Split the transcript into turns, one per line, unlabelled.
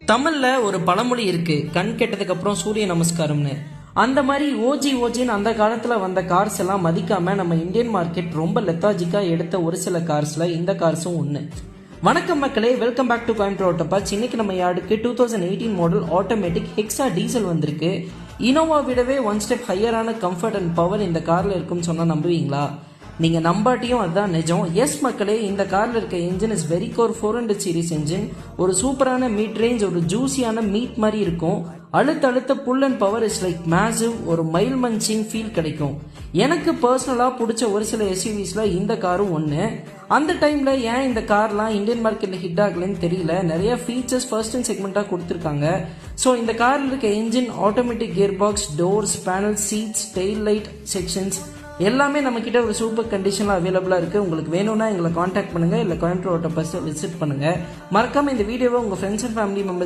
தமிழ்ல ஒரு பழமொழி இருக்கு, கண் கெட்டதுக்கு அப்புறம் சூரிய நமஸ்காரம்னு. அந்த மாதிரி ஓஜின்னு அந்த காலத்துல வந்த கார்ஸ் எல்லாம் மதிக்காம நம்ம இந்தியன் மார்க்கெட் ரொம்ப லெத்தாஜிக்கா எடுத்த ஒரு சில கார்ஸ்ல இந்த கார்ஸும் ஒண்ணு. வணக்கம் மக்களே, welcome back to Coimbatore auto parts. இன்னைக்கு நம்ம யாருக்கு 2018 மாடல் ஆட்டோமேட்டிக் ஹெக்ஸா டீசல் வந்திருக்கு. இனோவா விடவே ஒன் ஸ்டெப் ஹையரான கம்ஃபர்ட் அண்ட் பவர் இந்த கார்ல இருக்குன்னு சொன்னா நம்புவீங்களா? நீங்க நம்பாட்டியும் அதுதான் நிஜம். எஸ் மக்களே, இந்த கார்ல இருக்க engine is very core 400 series engine. ஒரு சூப்பரான மீட் ரேஞ்ச், ஒரு ஜூசியான மீட் மாதிரி இருக்கும். அழுத்த pull and power is like massive. ஒரு மைல் மன்ச்சிங் ஃபீல் கிடைக்கும். எனக்கு பர்சனலா பிடிச்ச ஒரு சில எஸ்யூவிஸ்ல இந்த காரும் ஒன்று. அந்த டைம்ல ஏன் இந்த கார்லாம் இந்தியன் மார்க்கெட்ல ஹிட் ஆகலன்னு தெரியல. நிறைய ஃபீச்சர்ஸ் ஃபர்ஸ்ட் அண்ட் செக்மெண்டா கொடுத்துருக்காங்க. ஸோ இந்த கார்ல இருக்க engine, automatic gearbox, doors, panel, seats, tail light sections எல்லாமே நம்ம கிட்ட ஒரு சூப்பர் கண்டிஷன்ல அவைலபிளா இருக்கு. உங்களுக்கு வேணும்னா எங்களை காண்டாக்ட் பண்ணுங்க, இல்ல கோயம்புத்தூர் ஆட்டோ பார்ட்ஸ் விசிட் பண்ணுங்க. மறக்காம இந்த வீடியோவை உங்க ஃப்ரெண்ட்ஸ் அண்ட் ஃபேமிலி மெம்பர்ஸ்